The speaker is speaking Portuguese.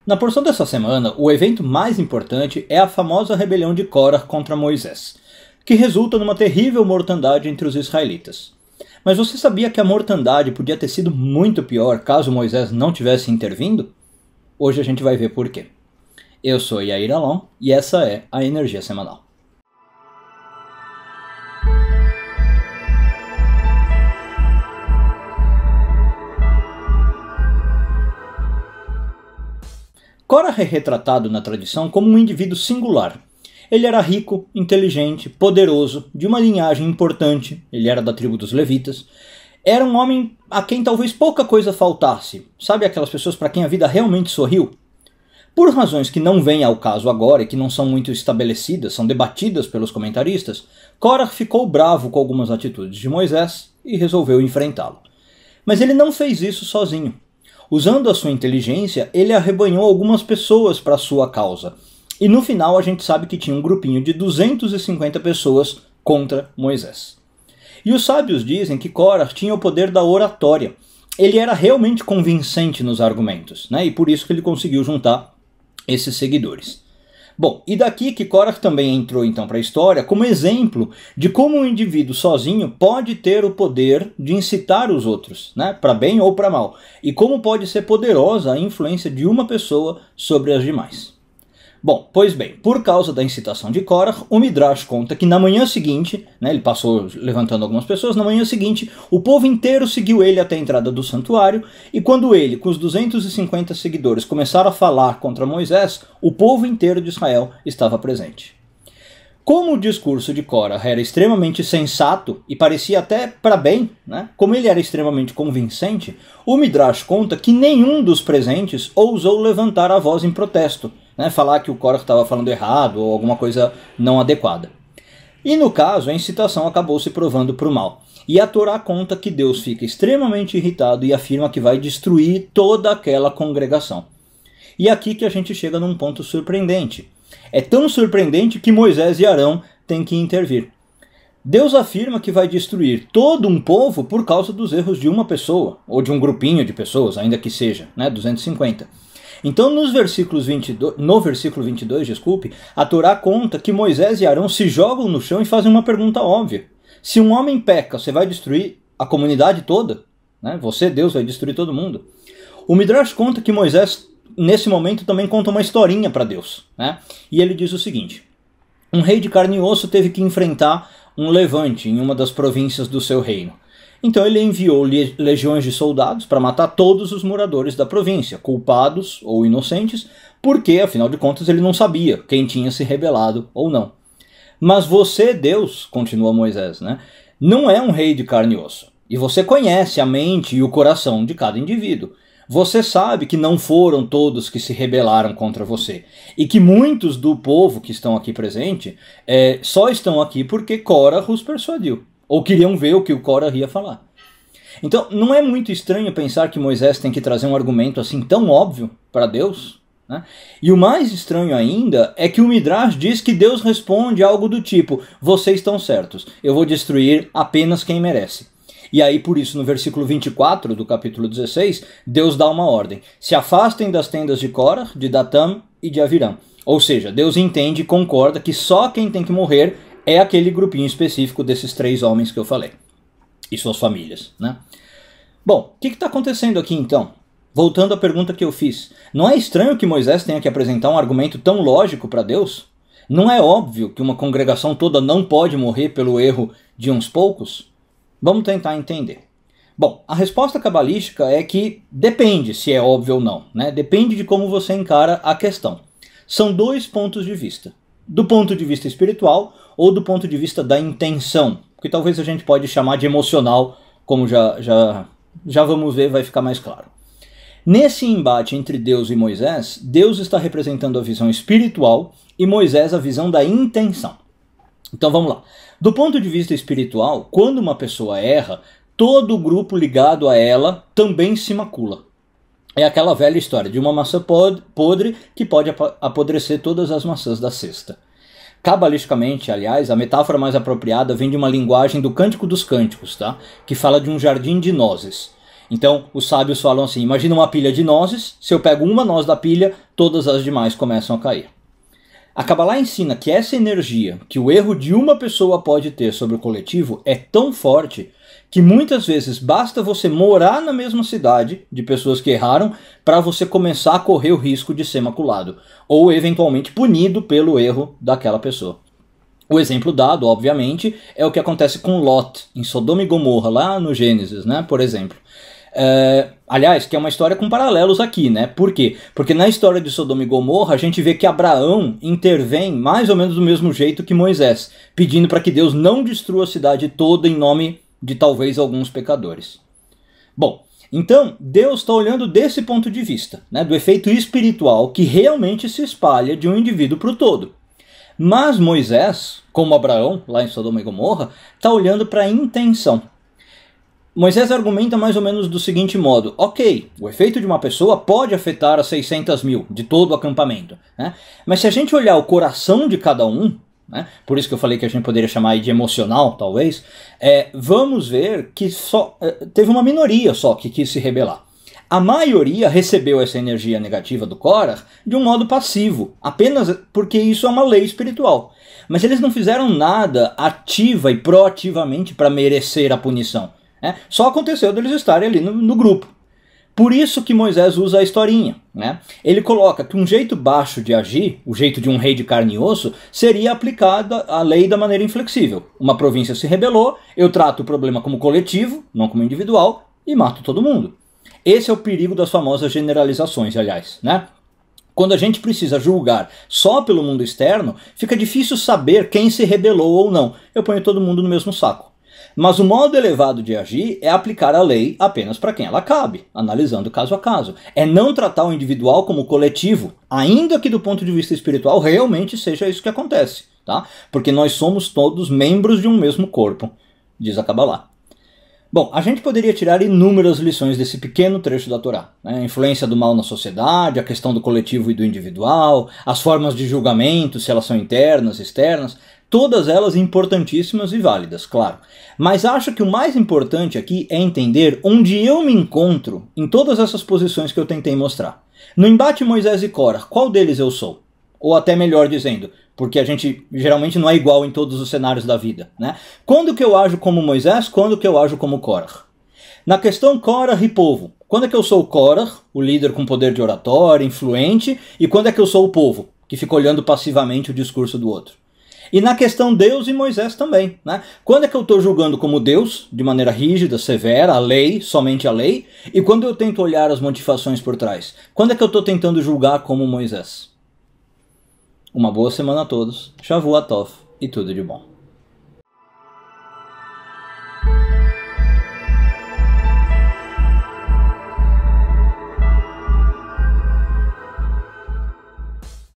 Na porção dessa semana, o evento mais importante é a famosa rebelião de Córah contra Moisés, que resulta numa terrível mortandade entre os israelitas. Mas você sabia que a mortandade podia ter sido muito pior caso Moisés não tivesse intervindo? Hoje a gente vai ver por quê. Eu sou Yair Alon e essa é a Energia Semanal. Córah é retratado na tradição como um indivíduo singular. Ele era rico, inteligente, poderoso, de uma linhagem importante, ele era da tribo dos levitas. Era um homem a quem talvez pouca coisa faltasse. Sabe aquelas pessoas para quem a vida realmente sorriu? Por razões que não vêm ao caso agora e que não são muito estabelecidas, são debatidas pelos comentaristas, Córah ficou bravo com algumas atitudes de Moisés e resolveu enfrentá-lo. Mas ele não fez isso sozinho. Usando a sua inteligência, ele arrebanhou algumas pessoas para a sua causa. E no final a gente sabe que tinha um grupinho de 250 pessoas contra Moisés. E os sábios dizem que Córah tinha o poder da oratória. Ele era realmente convincente nos argumentos, né? E por isso que ele conseguiu juntar esses seguidores. Bom, e daqui que Córah também entrou então para a história como exemplo de como um indivíduo sozinho pode ter o poder de incitar os outros, né, para bem ou para mal, e como pode ser poderosa a influência de uma pessoa sobre as demais. Bom, pois bem, por causa da incitação de Córah, o Midrash conta que na manhã seguinte, né, ele passou levantando algumas pessoas, na manhã seguinte o povo inteiro seguiu ele até a entrada do santuário, e quando ele, com os 250 seguidores, começaram a falar contra Moisés, o povo inteiro de Israel estava presente. Como o discurso de Córah era extremamente sensato e parecia até para bem, né, como ele era extremamente convincente, o Midrash conta que nenhum dos presentes ousou levantar a voz em protesto, né, falar que o Córah estava falando errado ou alguma coisa não adequada. E no caso, a incitação acabou se provando para o mal. E a Torá conta que Deus fica extremamente irritado e afirma que vai destruir toda aquela congregação. E é aqui que a gente chega num ponto surpreendente. É tão surpreendente que Moisés e Arão têm que intervir. Deus afirma que vai destruir todo um povo por causa dos erros de uma pessoa, ou de um grupinho de pessoas, ainda que seja, né, 250. Então no versículo 22, a Torá conta que Moisés e Arão se jogam no chão e fazem uma pergunta óbvia. Se um homem peca, você vai destruir a comunidade toda? Né? Você, Deus, vai destruir todo mundo? O Midrash conta que Moisés, nesse momento, também conta uma historinha para Deus, né? E ele diz o seguinte: um rei de carne e osso teve que enfrentar um levante em uma das províncias do seu reino. Então ele enviou legiões de soldados para matar todos os moradores da província, culpados ou inocentes, porque, afinal de contas, ele não sabia quem tinha se rebelado ou não. Mas você, Deus, continua Moisés, né, não é um rei de carne e osso. E você conhece a mente e o coração de cada indivíduo. Você sabe que não foram todos que se rebelaram contra você. E que muitos do povo que estão aqui presente só estão aqui porque Córah os persuadiu. Ou queriam ver o que o Córah ia falar. Então, não é muito estranho pensar que Moisés tem que trazer um argumento assim tão óbvio para Deus? Né? E o mais estranho ainda é que o Midrash diz que Deus responde algo do tipo: vocês estão certos, eu vou destruir apenas quem merece. E aí, por isso, no versículo 24 do capítulo 16, Deus dá uma ordem: se afastem das tendas de Córah, de Datã e de Avirã. Ou seja, Deus entende e concorda que só quem tem que morrer é aquele grupinho específico desses 3 homens que eu falei. E suas famílias, né? Bom, o que está acontecendo aqui então? Voltando à pergunta que eu fiz. Não é estranho que Moisés tenha que apresentar um argumento tão lógico para Deus? Não é óbvio que uma congregação toda não pode morrer pelo erro de uns poucos? Vamos tentar entender. Bom, a resposta cabalística é que depende se é óbvio ou não, né? Depende de como você encara a questão. São 2 pontos de vista. Do ponto de vista espiritual ou do ponto de vista da intenção, que talvez a gente pode chamar de emocional, como já vamos ver, vai ficar mais claro. Nesse embate entre Deus e Moisés, Deus está representando a visão espiritual e Moisés a visão da intenção. Então vamos lá. Do ponto de vista espiritual, quando uma pessoa erra, todo o grupo ligado a ela também se macula. É aquela velha história de uma maçã podre que pode apodrecer todas as maçãs da cesta. Cabalisticamente, aliás, a metáfora mais apropriada vem de uma linguagem do Cântico dos Cânticos, tá? Que fala de um jardim de nozes. Então os sábios falam assim, imagina uma pilha de nozes, se eu pego uma noz da pilha, todas as demais começam a cair. A Kabbalah ensina que essa energia que o erro de uma pessoa pode ter sobre o coletivo é tão forte que muitas vezes basta você morar na mesma cidade de pessoas que erraram para você começar a correr o risco de ser maculado, ou eventualmente punido pelo erro daquela pessoa. O exemplo dado, obviamente, é o que acontece com Lot, em Sodoma e Gomorra, lá no Gênesis, né, por exemplo. Aliás, que é uma história com paralelos aqui, né? Por quê? Porque na história de Sodoma e Gomorra a gente vê que Abraão intervém mais ou menos do mesmo jeito que Moisés, pedindo para que Deus não destrua a cidade toda em nome de talvez alguns pecadores. Bom, então Deus está olhando desse ponto de vista, né? Do efeito espiritual que realmente se espalha de um indivíduo para o todo. Mas Moisés, como Abraão, lá em Sodoma e Gomorra, está olhando para a intenção. Moisés argumenta mais ou menos do seguinte modo, ok, o efeito de uma pessoa pode afetar as 600 mil de todo o acampamento, né? Mas se a gente olhar o coração de cada um, né? Por isso que eu falei que a gente poderia chamar de emocional, talvez, vamos ver que só teve uma minoria só que quis se rebelar. A maioria recebeu essa energia negativa do Korah de um modo passivo, apenas porque isso é uma lei espiritual. Mas eles não fizeram nada ativa e proativamente para merecer a punição. Só aconteceu deles estarem ali no grupo. Por isso que Moisés usa a historinha, né? Ele coloca que um jeito baixo de agir, o jeito de um rei de carne e osso, seria aplicada a lei da maneira inflexível. Uma província se rebelou, eu trato o problema como coletivo, não como individual, e mato todo mundo. Esse é o perigo das famosas generalizações, aliás, né? Quando a gente precisa julgar só pelo mundo externo, fica difícil saber quem se rebelou ou não. Eu ponho todo mundo no mesmo saco. Mas o modo elevado de agir é aplicar a lei apenas para quem ela cabe, analisando caso a caso. É não tratar o individual como coletivo, ainda que do ponto de vista espiritual realmente seja isso que acontece, tá? Porque nós somos todos membros de um mesmo corpo, diz a Kabbalah. Bom, a gente poderia tirar inúmeras lições desse pequeno trecho da Torá, né? A influência do mal na sociedade, a questão do coletivo e do individual, as formas de julgamento, se elas são internas, externas, todas elas importantíssimas e válidas, claro. Mas acho que o mais importante aqui é entender onde eu me encontro em todas essas posições que eu tentei mostrar. No embate Moisés e Korah, qual deles eu sou? Ou até melhor dizendo, porque a gente geralmente não é igual em todos os cenários da vida, né? Quando que eu ajo como Moisés, quando que eu ajo como Korah? Na questão Korah e povo, quando é que eu sou o Korah, o líder com poder de oratória, influente, e quando é que eu sou o povo, que fica olhando passivamente o discurso do outro? E na questão Deus e Moisés também, né? Quando é que eu estou julgando como Deus, de maneira rígida, severa, a lei, somente a lei, e quando eu tento olhar as motivações por trás? Quando é que eu estou tentando julgar como Moisés? Uma boa semana a todos, Shavuot Tov e tudo de bom.